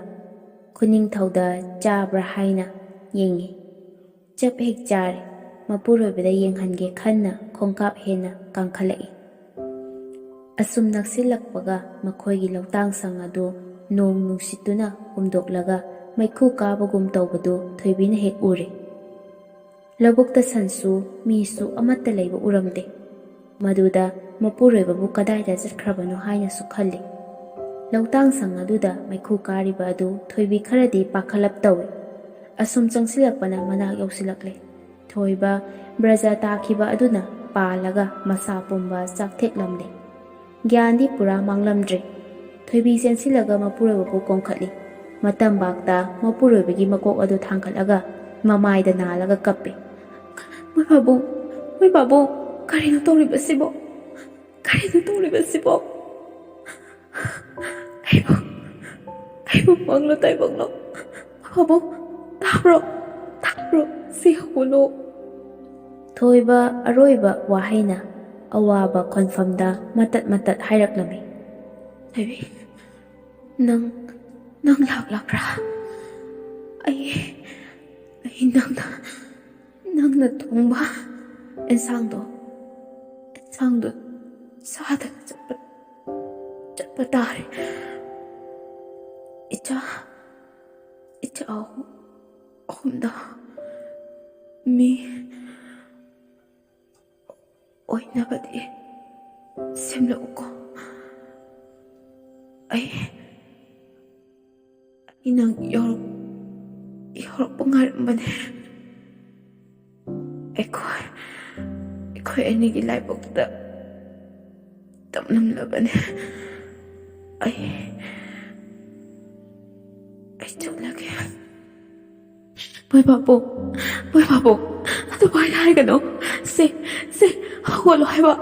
ꯈꯨꯅꯤꯡꯊꯧꯗ ꯆꯥꯕ꯭ꯔꯥ ꯍꯥꯏꯅ ꯌꯦꯡꯉꯤ꯫ ꯆꯞ ꯍꯦꯛ ꯆꯥꯔꯦ꯫ ꯃꯄꯨꯔꯣꯏꯕꯗ ꯌꯦꯡꯍꯟꯒꯦ ꯈꯟꯅ ꯈꯣꯡꯀꯥꯞ ꯍꯦꯟꯅ ꯀꯥꯡꯈꯠꯂꯛꯏ꯫ ꯑꯁꯨꯝ ꯅꯛꯁꯤꯜꯂꯛꯄꯒ ꯃꯈꯣꯏꯒꯤ ꯂꯧꯇꯥꯡꯁꯪ ꯑꯗꯨ ꯅꯣꯡ ꯅꯨꯡꯁꯤꯠꯇꯨꯅ ꯍꯨꯝꯗꯣꯛꯂꯒ ꯃꯩꯈꯨ ꯀꯥꯕꯒꯨꯝ ꯇꯧꯕꯗꯨ ꯊꯣꯏꯕꯤꯅ ꯍꯦꯛ ꯎꯔꯦ꯫ ꯂꯧꯕꯨꯛꯇ ꯁꯟꯁꯨ ꯃꯤꯁꯨ ꯑꯃꯠꯇ ꯂꯩꯕ ꯎꯔꯝꯗꯦ꯫ ꯃꯗꯨꯗ ꯃꯄꯨꯔꯣꯏꯕꯕꯨ ꯀꯗꯥꯏꯗ ꯆꯠꯈ꯭ꯔꯕꯅꯣ ꯍꯥꯏꯅꯁꯨ ꯈꯜꯂꯤ꯫ ꯂꯧꯇꯥꯡꯁꯪ ꯑꯗꯨꯗ ꯃꯩꯈꯨ ꯀꯥꯔꯤꯕ ꯑꯗꯨ ꯊꯣꯏꯕꯤ ꯈꯔꯗꯤ ꯄꯥꯈꯠꯂꯞ ꯇꯧꯏ꯫ ꯑꯁꯨꯝ ꯆꯪꯁꯤꯜꯂꯛꯄꯅ ꯃꯅꯥꯛ ꯌꯧꯁꯤꯜꯂꯛꯂꯦ꯫ ꯊꯣꯏꯕ ꯕ꯭ꯔꯖ ꯇꯥꯈꯤꯕ ꯑꯗꯨꯅ ꯄꯥꯜꯂꯒ ꯃꯁꯥ ꯄꯨꯝꯕ ꯆꯥꯛꯊꯦꯛꯂꯝꯂꯦ꯫ ꯒ꯭ꯌꯥꯟꯗꯤ ꯄꯨꯔꯥ ꯃꯥꯡꯂꯝꯗ꯭ꯔꯦ꯫ ꯊꯣꯏꯕꯤ ꯆꯦꯟꯁꯤꯜꯂꯒ ꯃꯄꯨꯔꯣꯏꯕꯕꯨ ꯀꯣꯡꯈꯠꯂꯤ꯫ ꯃꯇꯝꯕꯥꯛꯇ ꯃꯄꯨꯔꯣꯏꯕꯒꯤ ꯃꯀꯣꯛ ꯑꯗꯨ ꯊꯥꯡꯒꯠꯂꯒ ꯃꯃꯥꯏꯗ ꯅꯥꯜꯂꯒ ꯀꯞꯄꯤ꯫ ꯃꯣꯏ ꯄꯥꯕꯨꯡ, ꯀꯔꯤꯅꯣ ꯇꯧꯔꯤꯕꯁꯤꯕꯣ? ꯀꯔꯤꯅꯣ ꯇꯧꯔꯤꯕꯁꯤꯕꯣ? ꯑꯩꯕꯨ ꯃꯪꯂꯣ ꯇꯥꯏꯕꯪꯂꯣ? ꯄꯥꯕꯨꯡ, ꯇꯥꯕ꯭ꯔꯣ? ꯁꯤ ꯍꯧꯒꯠꯂꯣ꯫ ꯊꯣꯏꯕ ꯑꯔꯣꯏꯕ ꯋꯥꯍꯩꯅ ꯑꯋꯥꯕ ꯈꯣꯟꯐꯝꯗ ꯃꯇꯠ ꯃꯇꯠ ꯍꯥꯏꯔꯛꯂꯝꯃꯤ꯫ ꯊꯣꯏꯕꯤ, ꯅꯪ ꯂꯥꯛꯄ꯭ꯔꯥ? ꯑꯩ ꯅꯪꯅ ꯊꯣꯡꯕ ꯑꯦꯟꯁꯥꯡꯗꯣ ꯆꯥꯗꯅ ꯆꯠꯄ ꯇꯥꯔꯦ꯫ ꯏꯆꯥ ꯑꯍꯨꯝꯗ ꯃꯤ ꯑꯣꯏꯅꯕꯗꯤ ꯁꯦꯝꯂꯛꯎꯀꯣ꯫ ꯑꯩ ꯅꯪ ꯌꯧꯔꯛꯄ ꯉꯥꯏꯔꯝꯕꯅꯦ꯫ ꯑꯩꯈꯣꯏ ꯑꯅꯤꯒꯤ ꯂꯥꯏꯕꯛꯇ ꯇꯝꯂꯝꯂꯕꯅꯦ꯫ ꯑꯩ ꯆꯠꯂꯒꯦ꯫ ꯃꯣꯏ ꯄꯥꯕꯨꯡ, ꯑꯗꯨꯃꯥꯏꯅ ꯍꯥꯏꯒꯅꯣ꯫ ꯁꯦ ꯍꯧꯒꯠꯂꯣ ꯍꯥꯏꯕ꯫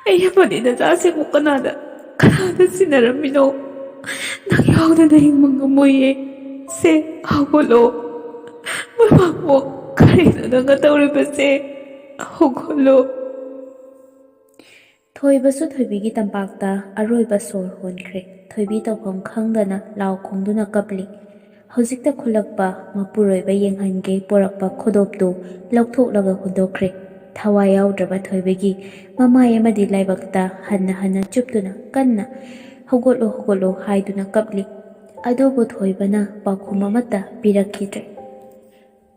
ꯑꯩ ꯑꯃꯗꯤ ꯅꯆꯥꯁꯤꯡꯕꯨ ꯀꯅꯥꯗ ꯁꯤꯟꯅꯔꯝꯃꯤꯅꯣ? ꯅꯪ ꯌꯥꯎꯗꯅ ꯍꯤꯡꯕ ꯉꯝꯃꯣꯏꯌꯦ꯫ ꯁꯦ ꯍꯧꯒꯠꯂꯣ꯫ ꯃꯣꯏ ꯄꯥꯕꯨꯡ, ꯀꯔꯤꯅꯣ ꯅꯪꯅ ꯇꯧꯔꯤꯕꯁꯦ? ꯍꯧꯒꯠꯂꯣ꯫ ꯊꯣꯏꯕꯁꯨ ꯊꯣꯏꯕꯤꯒꯤ ꯇꯝꯄꯥꯛꯇ ꯑꯔꯣꯏꯕ ꯁꯣꯔ ꯍꯣꯟꯈ꯭ꯔꯦ꯫ ꯊꯣꯏꯕꯤ ꯇꯧꯐꯝ ꯈꯪꯗꯅ ꯂꯥꯎ ꯈꯣꯡꯗꯨꯅ ꯀꯞꯂꯤ꯫ ꯍꯧꯖꯤꯛꯇ ꯈꯨꯜꯂꯛꯄ ꯃꯄꯨꯔꯣꯏꯕ ꯌꯦꯡꯍꯟꯒꯦ ꯄꯣꯔꯛꯄ ꯈꯨꯗꯣꯞꯇꯨ ꯂꯧꯊꯣꯛꯂꯒ ꯍꯨꯟꯗꯣꯛꯈ꯭ꯔꯦ꯫ ꯊꯋꯥꯏ ꯌꯥꯎꯗ꯭ꯔꯕ ꯊꯣꯏꯕꯒꯤ ꯃꯃꯥꯏ ꯑꯃꯗꯤ ꯂꯥꯏꯕꯛꯇ ꯍꯟꯅ ꯆꯨꯞꯇꯨꯅ ꯀꯟꯅ ꯍꯧꯒꯠꯂꯣ ꯍꯥꯏꯗꯨꯅ ꯀꯞꯂꯤ꯫ ꯑꯗꯨꯕꯨ ꯊꯣꯏꯕꯅ ꯄꯥꯎꯈꯨꯝ ꯑꯃꯠꯇ ꯄꯤꯔꯛꯈꯤꯗ꯭ꯔꯦ꯫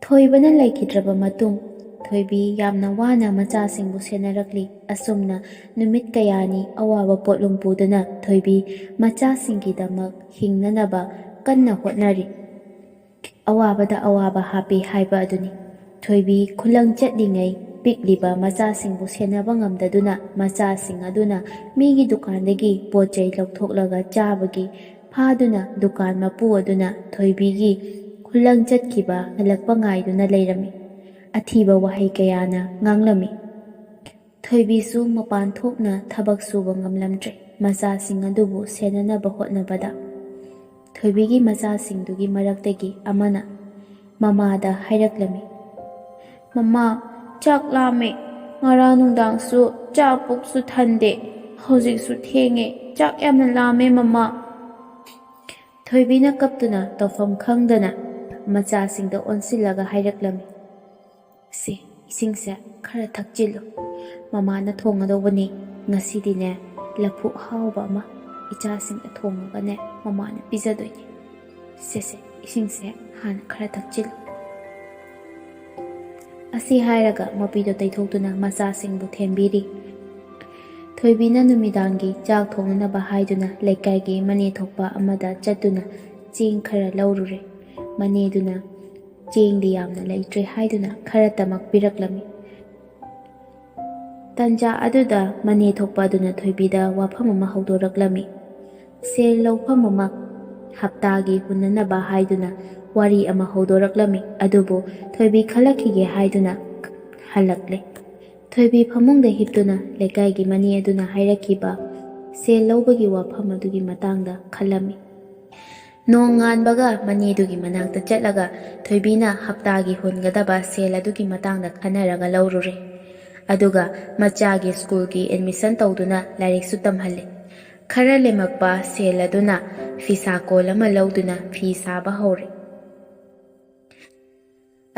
ꯊꯣꯏꯕꯅ ꯂꯩꯈꯤꯗ꯭ꯔꯕ ꯃꯇꯨꯡ ꯊꯣꯏꯕꯤ ꯌꯥꯝꯅ ꯋꯥꯅ ꯃꯆꯥꯁꯤꯡꯕꯨ ꯁꯦꯟꯅꯔꯛꯂꯤ꯫ ꯑꯁꯨꯝꯅ ꯅꯨꯃꯤꯠ ꯀꯌꯥꯅꯤ ꯑꯋꯥꯕ ꯄꯣꯠꯂꯨꯝ ꯄꯨꯗꯨꯅ ꯊꯣꯏꯕꯤ ꯃꯆꯥꯁꯤꯡꯒꯤꯗꯃꯛ ꯍꯤꯡꯅꯅꯕ ꯀꯟꯅ ꯍꯣꯠꯅꯔꯤ꯫ ꯑꯋꯥꯕꯗ ꯑꯋꯥꯕ ꯍꯥꯞꯄꯤ ꯍꯥꯏꯕ ꯑꯗꯨꯅꯤ꯫ ꯊꯣꯏꯕꯤ ꯈꯨꯂꯪ ꯆꯠꯂꯤꯉꯩ ꯄꯤꯛꯂꯤꯕ ꯃꯆꯥꯁꯤꯡꯕꯨ ꯁꯦꯟꯅꯕ ꯉꯝꯗꯗꯨꯅ ꯃꯆꯥꯁꯤꯡ ꯑꯗꯨꯅ ꯃꯤꯒꯤ ꯗꯨꯀꯥꯟꯗꯒꯤ ꯄꯣꯠꯆꯩ ꯂꯧꯊꯣꯛꯂꯒ ꯆꯥꯕꯒꯤ ꯐꯥꯗꯨꯅ ꯗꯨꯀꯥꯟ ꯃꯄꯨ ꯑꯗꯨꯅ ꯊꯣꯏꯕꯤꯒꯤ ꯈꯨꯂꯪ ꯆꯠꯈꯤꯕ ꯍꯜꯂꯛꯄ ꯉꯥꯏꯗꯨꯅ ꯂꯩꯔꯝꯃꯤ꯫ ꯑꯊꯤꯕ ꯋꯥꯍꯩ ꯀꯌꯥꯅ ꯉꯥꯡꯂꯝꯃꯤ꯫ ꯊꯣꯏꯕꯤꯁꯨ ꯃꯄꯥꯟ ꯊꯣꯛꯅ ꯊꯕꯛ ꯁꯨꯕ ꯉꯝꯂꯝꯗ꯭ꯔꯦ ꯃꯆꯥꯁꯤꯡ ꯑꯗꯨꯕꯨ ꯁꯦꯟꯅꯅꯕ ꯍꯣꯠꯅꯕꯗ꯫ ꯊꯣꯏꯕꯤꯒꯤ ꯃꯆꯥꯁꯤꯡꯗꯨꯒꯤ ꯃꯔꯛꯇꯒꯤ ꯑꯃꯅ ꯃꯃꯥꯗ ꯍꯥꯏꯔꯛꯂꯝꯃꯤ꯫ ꯃꯃꯥ, ꯆꯥꯛ ꯂꯥꯝꯃꯦ꯫ ꯉꯔꯥꯡ ꯅꯨꯡꯗꯥꯡꯁꯨ ꯆꯥꯛ ꯄꯨꯛꯁꯨ ꯊꯟꯗꯦ꯫ ꯍꯧꯖꯤꯛꯁꯨ ꯊꯦꯡꯉꯦ꯫ ꯆꯥꯛ ꯌꯥꯝꯅ ꯂꯥꯝꯃꯦ ꯃꯃꯥ꯫ ꯊꯣꯏꯕꯤꯅ ꯀꯞꯇꯨꯅ ꯇꯧꯐꯝ ꯈꯪꯗꯅ ꯃꯆꯥꯁꯤꯡꯗ ꯑꯣꯟꯁꯤꯜꯂꯒ ꯍꯥꯏꯔꯛꯂꯝꯃꯤ꯫ ꯁꯤ ꯏꯁꯤꯡꯁꯦ ꯈꯔ ꯊꯛꯆꯤꯜꯂꯨ꯫ ꯃꯃꯥꯅ ꯊꯣꯡꯒꯗꯧꯕꯅꯤ꯫ ꯉꯁꯤꯗꯤꯅꯦ ꯂꯐꯨ ꯑꯍꯥꯎꯕ ꯑꯃ ꯏꯆꯥꯁꯤꯡꯗ ꯊꯣꯡꯉꯒꯅꯦ ꯃꯃꯥꯅ ꯄꯤꯖꯗꯣꯏꯅꯤ꯫ ꯁꯦ ꯏꯁꯤꯡꯁꯦ ꯍꯥꯟꯅ ꯈꯔ ꯊꯛꯆꯤꯜꯂꯨ꯫ ꯑꯁꯤ ꯍꯥꯏꯔꯒ ꯃꯄꯤꯗꯣ ꯇꯩꯊꯣꯛꯇꯨꯅ ꯃꯆꯥꯁꯤꯡꯕꯨ ꯊꯦꯝꯕꯤꯔꯤ꯫ ꯊꯣꯏꯕꯤꯅ ꯅꯨꯃꯤꯗꯥꯡꯒꯤ ꯆꯥꯛ ꯊꯣꯡꯅꯅꯕ ꯍꯥꯏꯗꯨꯅ ꯂꯩꯀꯥꯏꯒꯤ ꯃꯅꯦ ꯊꯣꯛꯄ ꯑꯃꯗ ꯆꯠꯇꯨꯅ ꯆꯦꯡ ꯈꯔ ꯂꯧꯔꯨꯔꯦ꯫ ꯃꯅꯦꯗꯨꯅ ꯆꯦꯡꯗꯤ ꯌꯥꯝꯅ ꯂꯩꯇ꯭ꯔꯦ ꯍꯥꯏꯗꯨꯅ ꯈꯔꯇꯃꯛ ꯄꯤꯔꯛꯂꯝꯃꯤ꯫ ꯇꯟꯖꯥ ꯑꯗꯨꯗ ꯃꯅꯦ ꯊꯣꯛꯄ ꯑꯗꯨꯅ ꯊꯣꯏꯕꯤꯗ ꯋꯥꯐꯝ ꯑꯃ ꯍꯧꯗꯣꯔꯛꯂꯝꯃꯤ꯫ ꯁꯦꯜ ꯂꯧꯐꯝ ꯑꯃ ꯍꯞꯇꯥꯒꯤ ꯍꯨꯟꯅꯅꯕ ꯍꯥꯏꯗꯨꯅ ꯋꯥꯔꯤ ꯑꯃ ꯍꯧꯗꯣꯔꯛꯂꯝꯃꯤ꯫ ꯑꯗꯨꯕꯨ ꯊꯣꯏꯕꯤ ꯈꯜꯂꯛꯈꯤꯒꯦ ꯍꯥꯏꯗꯨꯅ ꯍꯜꯂꯛꯂꯦ꯫ ꯊꯣꯏꯕꯤ ꯐꯃꯨꯡꯗ ꯍꯤꯞꯇꯨꯅ ꯂꯩꯀꯥꯏꯒꯤ ꯃꯅꯦ ꯑꯗꯨꯅ ꯍꯥꯏꯔꯛꯈꯤꯕ ꯁꯦꯜ ꯂꯧꯕꯒꯤ ꯋꯥꯐꯝ ꯑꯗꯨꯒꯤ ꯃꯇꯥꯡꯗ ꯈꯜꯂꯝꯃꯤ꯫ ꯅꯣꯡ ꯉꯥꯟꯕꯒ ꯃꯅꯦꯗꯨꯒꯤ ꯃꯅꯥꯛꯇ ꯆꯠꯂꯒ ꯊꯣꯏꯕꯤꯅ ꯍꯞꯇꯥꯒꯤ ꯍꯨꯟꯒꯗꯕ ꯁꯦꯜ ꯑꯗꯨꯒꯤ ꯃꯇꯥꯡꯗ ꯈꯟꯅꯔꯒ ꯂꯧꯔꯨꯔꯦ꯫ ꯑꯗꯨꯒ ꯃꯆꯥꯒꯤ ꯁ꯭ꯀꯨꯜꯒꯤ ꯑꯦꯗꯃꯤꯁꯟ ꯇꯧꯗꯨꯅ ꯂꯥꯏꯔꯤꯛꯁꯨ ꯇꯝꯍꯜꯂꯦ꯫ ꯈꯔ ꯂꯦꯝꯃꯛꯄ ꯁꯦꯜ ꯑꯗꯨꯅ ꯐꯤꯁꯥꯀꯣꯜ ꯑꯃ ꯂꯧꯗꯨꯅ ꯐꯤ ꯁꯥꯕ ꯍꯧꯔꯦ꯫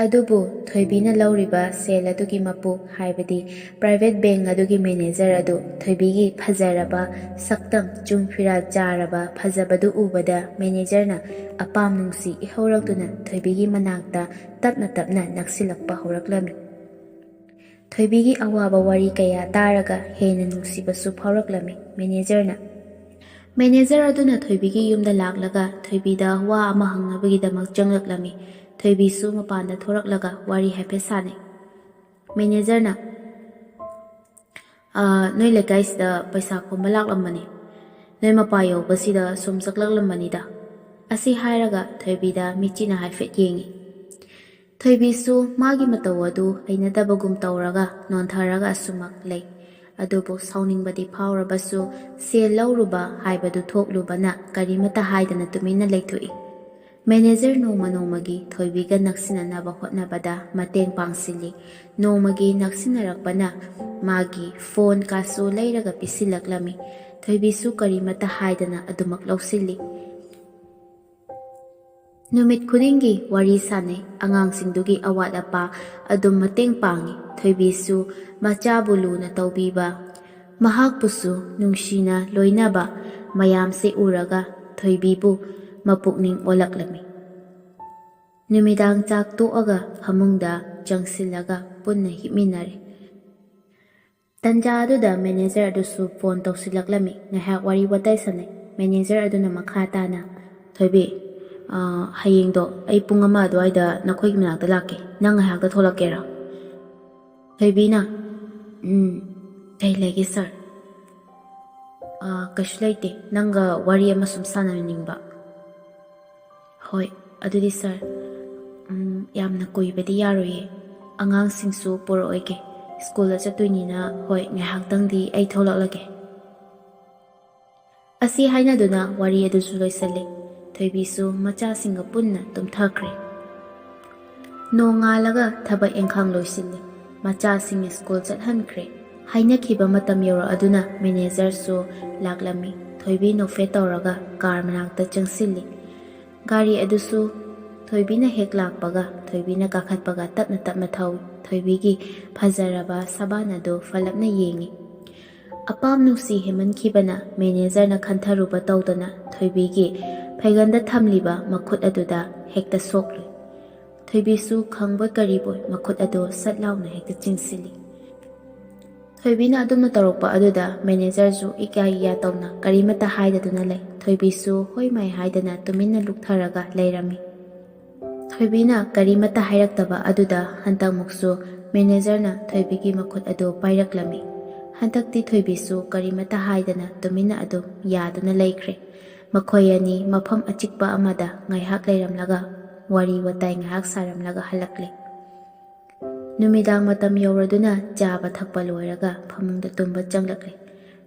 ꯑꯗꯨꯕꯨ ꯊꯣꯏꯕꯤꯅ ꯂꯧꯔꯤꯕ ꯁꯦꯜ ꯑꯗꯨꯒꯤ ꯃꯄꯨ ꯍꯥꯏꯕꯗꯤ ꯄ꯭ꯔꯥꯏꯚꯦꯠ ꯕꯦꯡꯛ ꯑꯗꯨꯒꯤ ꯃꯦꯅꯦꯖꯔ ꯑꯗꯨ ꯊꯣꯏꯕꯤꯒꯤ ꯐꯖꯔꯕ ꯁꯛꯇꯝ ꯆꯨꯡ ꯐꯤꯔꯥꯜ ꯆꯥꯔꯕ ꯐꯖꯕꯗꯨ ꯎꯕꯗ ꯃꯦꯅꯦꯖꯔꯅ ꯑꯄꯥꯝ ꯅꯨꯡꯁꯤ ꯏꯍꯧꯔꯛꯇꯨꯅ ꯊꯣꯏꯕꯤꯒꯤ ꯃꯅꯥꯛꯇ ꯇꯞꯅ ꯇꯞꯅ ꯅꯛꯁꯤꯜꯂꯛꯄ ꯍꯧꯔꯛꯂꯝꯃꯤ꯫ ꯊꯣꯏꯕꯤꯒꯤ ꯑꯋꯥꯕ ꯋꯥꯔꯤ ꯀꯌꯥ ꯇꯥꯔꯒ ꯍꯦꯟꯅ ꯅꯨꯡꯁꯤꯕꯁꯨ ꯐꯥꯎꯔꯛꯂꯝꯃꯤ ꯃꯦꯅꯦꯖꯔꯅ꯫ ꯃꯦꯅꯦꯖꯔ ꯑꯗꯨꯅ ꯊꯣꯏꯕꯤꯒꯤ ꯌꯨꯝꯗ ꯂꯥꯛꯂꯒ ꯊꯣꯏꯕꯤꯗ ꯋꯥ ꯑꯃ ꯍꯪꯅꯕꯒꯤꯗꯃꯛ ꯆꯪꯂꯛꯂꯝꯃꯤ꯫ ꯊꯣꯏꯕꯤꯁꯨ ꯃꯄꯥꯟꯗ ꯊꯣꯔꯛꯂꯒ ꯋꯥꯔꯤ ꯍꯥꯏꯐꯦꯠ ꯁꯥꯟꯅꯩ꯫ ꯃꯦꯅꯦꯖꯔꯅ ꯅꯣꯏ ꯂꯩꯀꯥꯏꯁꯤꯗ ꯄꯩꯁꯥ ꯈꯣꯝꯕ ꯂꯥꯛꯂꯝꯕꯅꯤ, ꯅꯣꯏ ꯃꯄꯥ ꯌꯧꯕꯁꯤꯗ ꯁꯨꯝ ꯆꯪꯂꯛꯂꯝꯕꯅꯤꯗ꯫ ꯑꯁꯤ ꯍꯥꯏꯔꯒ ꯊꯣꯏꯕꯤꯗ ꯃꯤꯠꯆꯤꯅ ꯍꯥꯏꯐꯦꯠ ꯌꯦꯡꯉꯤ꯫ ꯊꯣꯏꯕꯤꯁꯨ ꯃꯥꯒꯤ ꯃꯇꯧ ꯑꯗꯨ ꯍꯩꯅꯗꯕꯒꯨꯝ ꯇꯧꯔꯒ ꯅꯣꯟꯊꯔꯒ ꯑꯁꯨꯃꯛ ꯂꯩ꯫ ꯑꯗꯨꯕꯨ ꯁꯥꯎꯅꯤꯡꯕꯗꯤ ꯐꯥꯎꯔꯕꯁꯨ ꯁꯦꯜ ꯂꯧꯔꯨꯕ ꯍꯥꯏꯕꯗꯨ ꯊꯣꯛꯂꯨꯕꯅ ꯀꯔꯤꯃꯠꯇ ꯍꯥꯏꯗꯅ ꯇꯨꯃꯤꯟꯅ ꯂꯩꯊꯣꯛꯏ꯫ ꯃꯦꯅꯦꯖꯔ ꯅꯣꯡꯃ ꯅꯣꯡꯃꯒꯤ ꯊꯣꯏꯕꯤꯒ ꯅꯛꯁꯤꯟꯅꯅꯕ ꯍꯣꯠꯅꯕꯗ ꯃꯇꯦꯡ ꯄꯥꯡꯁꯤꯜꯂꯤ꯫ ꯅꯣꯡꯃꯒꯤ ꯅꯛꯁꯤꯟꯅꯔꯛꯄꯅ ꯃꯥꯒꯤ ꯐꯣꯟ ꯀꯥꯁꯨ ꯂꯩꯔꯒ ꯄꯤꯁꯤꯜꯂꯛꯂꯝꯃꯤ꯫ ꯊꯣꯏꯕꯤꯁꯨ ꯀꯔꯤꯃꯠꯇ ꯍꯥꯏꯗꯅ ꯑꯗꯨꯃꯛ ꯂꯧꯁꯤꯜꯂꯤ꯫ ꯅꯨꯃꯤꯠ ꯈꯨꯗꯤꯡꯒꯤ ꯋꯥꯔꯤ ꯁꯥꯟꯅꯩ, ꯑꯉꯥꯡꯁꯤꯡꯗꯨꯒꯤ ꯑꯋꯥꯠ ꯑꯄꯥ ꯑꯗꯨꯝ ꯃꯇꯦꯡ ꯄꯥꯡꯉꯤ꯫ ꯊꯣꯏꯕꯤꯁꯨ ꯃꯆꯥꯕꯨ ꯂꯨꯅ ꯇꯧꯕꯤꯕ, ꯃꯍꯥꯛꯄꯨꯁꯨ ꯅꯨꯡꯁꯤꯅ ꯂꯣꯏꯅꯕ ꯃꯌꯥꯝꯁꯦ ꯎꯔꯒ ꯊꯣꯏꯕꯤꯕꯨ ꯃꯄꯨꯛꯅꯤꯡ ꯑꯣꯜꯂꯛꯂꯝꯃꯤ꯫ ꯅꯨꯃꯤꯗꯥꯡ ꯆꯥꯛ ꯇꯣꯛꯑꯒ ꯐꯃꯨꯡꯗ ꯆꯪꯁꯤꯜꯂꯒ ꯄꯨꯟꯅ ꯍꯤꯞꯃꯤꯟꯅꯔꯦ꯫ ꯇꯟꯖꯥ ꯑꯗꯨꯗ ꯃꯦꯅꯦꯖꯔ ꯑꯗꯨꯁꯨ ꯐꯣꯟ ꯇꯧꯁꯤꯜꯂꯛꯂꯝꯃꯤ꯫ ꯉꯥꯏꯍꯥꯛ ꯋꯥꯔꯤ ꯋꯥꯇꯥꯏ ꯁꯥꯟꯅꯩ꯫ ꯃꯦꯅꯦꯖꯔ ꯑꯗꯨꯅ ꯃꯈꯥ ꯇꯥꯅ, ꯊꯣꯏꯕꯤ, ꯍꯌꯦꯡꯗꯣ ꯑꯩ ꯄꯨꯡ 1 ꯑꯗꯨꯋꯥꯏꯗ ꯅꯈꯣꯏꯒꯤ ꯃꯅꯥꯛꯇ ꯂꯥꯛꯀꯦ, ꯅꯪ ꯉꯥꯏꯍꯥꯛꯇ ꯊꯣꯛꯂꯛꯀꯦꯔꯥ? ꯊꯣꯏꯕꯤꯅ ꯀꯩ ꯂꯩꯒꯦ ꯁꯥꯔ? ꯀꯩꯁꯨ ꯂꯩꯇꯦ, ꯅꯪꯒ ꯋꯥꯔꯤ ꯑꯃ ꯁꯨꯝ ꯁꯥꯟꯅꯅꯤꯡꯕ꯫ ꯍꯣꯏ, ꯑꯗꯨꯗꯤ ꯁꯥꯔ, ꯌꯥꯝꯅ ꯀꯨꯏꯕꯗꯤ ꯌꯥꯔꯣꯏꯌꯦ, ꯑꯉꯥꯡꯁꯤꯡꯁꯨ ꯄꯨꯔꯛꯑꯣꯏꯒꯦ, ꯁ꯭ꯀꯨꯜꯗ ꯆꯠꯇꯣꯏꯅꯤꯅ ꯍꯣꯏ ꯉꯥꯏꯍꯥꯛꯇꯪꯗꯤ ꯑꯩ ꯊꯣꯛꯂꯛꯂꯒꯦ꯫ ꯑꯁꯤ ꯍꯥꯏꯅꯗꯨꯅ ꯋꯥꯔꯤ ꯑꯗꯨꯁꯨ ꯂꯣꯏꯁꯤꯜꯂꯤ꯫ ꯊꯣꯏꯕꯤꯁꯨ ꯃꯆꯥꯁꯤꯡꯒ ꯄꯨꯟꯅ ꯇꯨꯝꯊꯈ꯭ꯔꯦ꯫ ꯅꯣꯡꯉꯥꯜꯂꯒ ꯊꯕꯛ ꯏꯪꯈꯥꯡ ꯂꯣꯏꯁꯤꯜꯂꯤ꯫ ꯃꯆꯥꯁꯤꯡ ꯁ꯭ꯀꯨꯜ ꯆꯠꯍꯟꯈ꯭ꯔꯦ꯫ ꯍꯥꯏꯅꯈꯤꯕ ꯃꯇꯝ ꯌꯧꯔꯛꯑꯗꯨꯅ ꯃꯦꯅꯦꯖꯔꯁꯨ ꯂꯥꯛꯂꯝꯃꯤ꯫ ꯊꯣꯏꯕꯤ ꯅꯣꯛꯐꯦꯠ ꯇꯧꯔꯒ ꯀꯥꯔ ꯃꯅꯥꯛꯇ ꯆꯪꯁꯤꯜꯂꯤ꯫ ꯒꯥꯔꯤ ꯑꯗꯨꯁꯨ ꯊꯣꯏꯕꯤꯅ ꯍꯦꯛ ꯂꯥꯛꯄꯒ ꯊꯣꯏꯕꯤꯅ ꯀꯥꯈꯠꯄꯒ ꯇꯞꯅ ꯇꯞꯅ ꯊꯧꯏ꯫ ꯊꯣꯏꯕꯤꯒꯤ ꯐꯖꯔꯕ ꯁꯕꯥꯟ ꯑꯗꯨ ꯐꯠꯂꯞꯅ ꯌꯦꯡꯉꯤ꯫ ꯑꯄꯥꯝ ꯅꯨꯡꯁꯤ ꯍꯦꯟꯃꯟꯈꯤꯕꯅ ꯃꯦꯅꯦꯖꯔꯅ ꯈꯟꯊꯔꯨꯕ ꯇꯧꯗꯅ ꯊꯣꯏꯕꯤꯒꯤ ꯐꯩꯒꯟꯗ ꯊꯝꯂꯤꯕ ꯃꯈꯨꯠ ꯑꯗꯨꯗ ꯍꯦꯛꯇ ꯁꯣꯛꯂꯨꯏ꯫ ꯊꯣꯏꯕꯤꯁꯨ ꯈꯪꯕꯣꯏ ꯀꯔꯤꯕꯣꯏ ꯃꯈꯨꯠ ꯑꯗꯨ ꯁꯠ ꯂꯥꯎꯅ ꯍꯦꯛꯇ ꯆꯤꯡꯁꯤꯜꯂꯤ꯫ ꯊꯣꯏꯕꯤꯅ ꯑꯗꯨꯝꯅ ꯇꯧꯔꯛꯄ ꯑꯗꯨꯗ ꯃꯦꯅꯦꯖꯔꯁꯨ ꯏꯀꯥ ꯏꯌꯥ ꯇꯧꯅ ꯀꯔꯤꯃꯠꯇ ꯍꯥꯏꯗꯗꯨꯅ ꯂꯩ꯫ ꯊꯣꯏꯕꯤꯁꯨ ꯍꯣꯏ ꯃꯥꯏ ꯍꯥꯏꯗꯅ ꯇꯨꯃꯤꯟꯅ ꯂꯨꯛꯊꯔꯒ ꯂꯩꯔꯝꯃꯤ꯫ ꯊꯣꯏꯕꯤꯅ ꯀꯔꯤꯃꯠꯇ ꯍꯥꯏꯔꯛꯇꯕ ꯑꯗꯨꯗ ꯍꯟꯗꯛꯃꯨꯛꯁꯨ ꯃꯦꯅꯦꯖꯔꯅ ꯊꯣꯏꯕꯤꯒꯤ ꯃꯈꯨꯠ ꯑꯗꯨ ꯄꯥꯏꯔꯛꯂꯝꯃꯤ꯫ ꯍꯟꯗꯛꯇꯤ ꯊꯣꯏꯕꯤꯁꯨ ꯀꯔꯤꯃꯠꯇ ꯍꯥꯏꯗꯅ ꯇꯨꯃꯤꯟꯅ ꯑꯗꯨꯝ ꯌꯥꯗꯨꯅ ꯂꯩꯈ꯭ꯔꯦ꯫ ꯃꯈꯣꯏ ꯑꯅꯤ ꯃꯐꯝ ꯑꯆꯤꯛꯄ ꯑꯃꯗ ꯉꯥꯏꯍꯥꯛ ꯂꯩꯔꯝꯂꯒ ꯋꯥꯔꯤ ꯋꯥꯇꯥꯏ ꯉꯥꯏꯍꯥꯛ ꯁꯥꯔꯝꯂꯒ ꯍꯜꯂꯛꯂꯦ꯫ ꯅꯨꯃꯤꯗꯥꯡ ꯃꯇꯝ ꯌꯧꯔꯗꯨꯅ ꯆꯥꯕ ꯊꯛꯄ ꯂꯣꯏꯔꯒ ꯐꯃꯨꯡꯗ ꯇꯨꯝꯕ ꯆꯪꯂꯛꯂꯦ꯫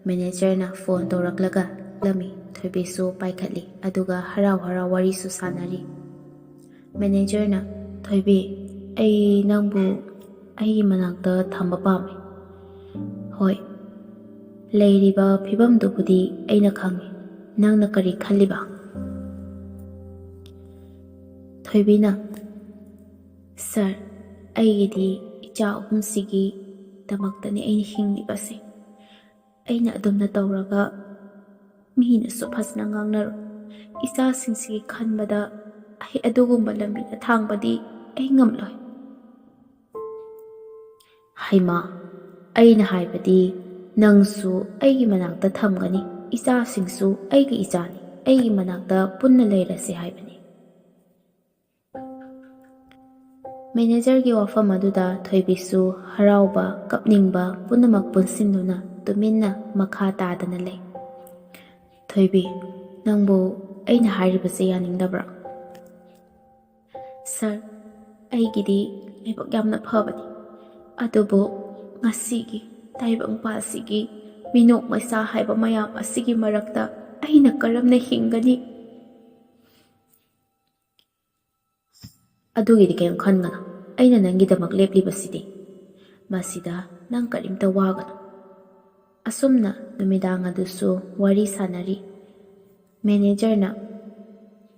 ꯃꯦꯅꯦꯖꯔꯅ ꯐꯣꯟ ꯇꯧꯔꯛꯂꯒ ꯂꯝꯃꯤ꯫ ꯊꯣꯏꯕꯤꯁꯨ ꯄꯥꯏꯈꯠꯂꯤ, ꯑꯗꯨꯒ ꯍꯔꯥꯎ ꯍꯔꯥꯎ ꯋꯥꯔꯤꯁꯨ ꯁꯥꯟꯅꯔꯤ꯫ ꯃꯦꯅꯦꯖꯔꯅ, ꯊꯣꯏꯕꯤ, ꯑꯩ ꯅꯪꯕꯨ ꯑꯩꯒꯤ ꯃꯅꯥꯛꯇ ꯊꯝꯕ ꯄꯥꯝꯃꯤ꯫ ꯍꯣꯏ, ꯂꯩꯔꯤꯕ ꯐꯤꯕꯝꯗꯨꯕꯨꯗꯤ ꯑꯩꯅ ꯈꯪꯉꯤ, ꯅꯪꯅ ꯀꯔꯤ ꯈꯜꯂꯤꯕ? ꯊꯣꯏꯕꯤꯅ, ꯁꯥꯔ, ꯑꯩꯒꯤꯗꯤ ꯏꯆꯥ ꯑꯍꯨꯝꯁꯤꯒꯤꯗꯃꯛꯇꯅꯤ ꯑꯩꯅ ꯍꯤꯡꯂꯤꯕꯁꯦ꯫ ꯑꯩꯅ ꯑꯗꯨꯝꯅ ꯇꯧꯔꯒ ꯃꯤꯅꯁꯨ ꯐꯖꯅ ꯉꯥꯡꯅꯔꯣꯏ꯫ ꯏꯆꯥꯁꯤꯡꯁꯤꯒꯤ ꯈꯟꯕꯗ ꯑꯩ ꯑꯗꯨꯒꯨꯝꯕ ꯂꯝꯕꯤꯗ ꯊꯥꯡꯕꯗꯤ ꯑꯩ ꯉꯝꯂꯣꯏ꯫ ꯍꯩꯃꯥ, ꯑꯩꯅ ꯍꯥꯏꯕꯗꯤ ꯅꯪꯁꯨ ꯑꯩꯒꯤ ꯃꯅꯥꯛꯇ ꯊꯝꯒꯅꯤ, ꯏꯆꯥꯁꯤꯡꯁꯨ ꯑꯩꯒꯤ ꯏꯆꯥꯅꯤ, ꯑꯩꯒꯤ ꯃꯅꯥꯛꯇ ꯄꯨꯟꯅ ꯂꯩꯔꯁꯤ ꯍꯥꯏꯕꯅꯤ꯫ ꯃꯦꯅꯦꯖꯔꯒꯤ ꯋꯥꯐꯝ ꯑꯗꯨꯗ ꯊꯣꯏꯕꯤꯁꯨ ꯍꯔꯥꯎꯕ ꯀꯞꯅꯤꯡꯕ ꯄꯨꯝꯅꯃꯛ ꯄꯨꯟꯁꯤꯟꯗꯨꯅ ꯇꯨꯃꯤꯟꯅ ꯃꯈꯥ ꯇꯥꯗꯅ ꯂꯩ꯫ ꯊꯣꯏꯕꯤ, ꯅꯪꯕꯨ ꯑꯩꯅ ꯍꯥꯏꯔꯤꯕꯁꯦ ꯌꯥꯅꯤꯡꯗꯕ꯭ꯔꯥ? ꯁꯥꯔ, ꯑꯩꯒꯤꯗꯤ ꯂꯥꯏꯕꯛ ꯌꯥꯝꯅ ꯐꯕꯅꯤ, ꯑꯗꯨꯕꯨ ꯉꯁꯤꯒꯤ ꯇꯥꯏꯕꯪꯄꯥꯟꯁꯤꯒꯤ ꯃꯤꯅꯣꯛ ꯃꯩꯁꯥ ꯍꯥꯏꯕ ꯃꯌꯥꯝ ꯑꯁꯤꯒꯤ ꯃꯔꯛꯇ ꯑꯩꯅ ꯀꯔꯝꯅ ꯍꯤꯡꯒꯅꯤ? ꯑꯗꯨꯒꯤꯗꯤ ꯀꯔꯤꯝ ꯈꯟꯒꯅꯨ, ꯑꯩꯅ ꯅꯪꯒꯤꯗꯃꯛ ꯂꯦꯞꯂꯤꯕꯁꯤꯗꯤ, ꯃꯁꯤꯗ ꯅꯪ ꯀꯔꯤꯝꯇ ꯋꯥꯒꯅꯨ꯫ ꯑꯁꯨꯝꯅ ꯅꯨꯃꯤꯗꯥꯡ ꯑꯗꯨꯁꯨ ꯋꯥꯔꯤ ꯁꯥꯟꯅꯔꯤ꯫ ꯃꯦꯅꯦꯖꯔꯅ,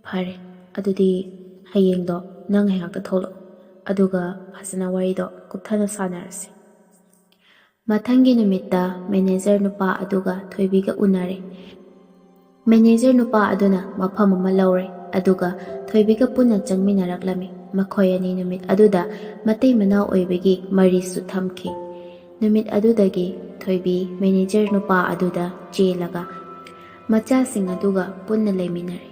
ꯐꯔꯦ, ꯑꯗꯨꯗꯤ ꯍꯌꯦꯡꯗꯣ ꯅꯪ ꯉꯥꯏꯍꯥꯛꯇ ꯊꯣꯛꯂꯛꯑꯣ, ꯑꯗꯨꯒ ꯐꯖꯅ ꯋꯥꯔꯤꯗꯣ ꯀꯨꯞꯊꯅ ꯁꯥꯟꯅꯔꯁꯤ꯫ ꯃꯊꯪꯒꯤ ꯅꯨꯃꯤꯠꯇ ꯃꯦꯅꯦꯖꯔ ꯅꯨꯄꯥ ꯑꯗꯨꯒ ꯊꯣꯏꯕꯤꯒ ꯎꯅꯔꯦ꯫ ꯃꯦꯅꯦꯖꯔ ꯅꯨꯄꯥ ꯑꯗꯨꯅ ꯃꯐꯝ ꯑꯃ ꯂꯧꯔꯦ ꯑꯗꯨꯒ ꯊꯣꯏꯕꯤꯒ ꯄꯨꯟꯅ ꯆꯪꯃꯤꯟꯅꯔꯛꯂꯝꯃꯤ꯫ ꯃꯈꯣꯏ ꯑꯅꯤ ꯅꯨꯃꯤꯠ ꯑꯗꯨꯗ ꯃꯇꯩ ꯃꯅꯥꯎ ꯑꯣꯏꯕꯒꯤ ꯃꯔꯤꯁꯨ ꯊꯝꯈꯤ꯫ ꯅꯨꯃꯤꯠ ꯑꯗꯨꯗꯒꯤ ꯊꯣꯏꯕꯤ ꯃꯦꯅꯦꯖꯔ ꯅꯨꯄꯥ ꯑꯗꯨꯗ ꯆꯦꯜꯂꯒ ꯃꯆꯥꯁꯤꯡ ꯑꯗꯨꯒ ꯄꯨꯟꯅ ꯂꯩꯃꯤꯟꯅꯔꯦ꯫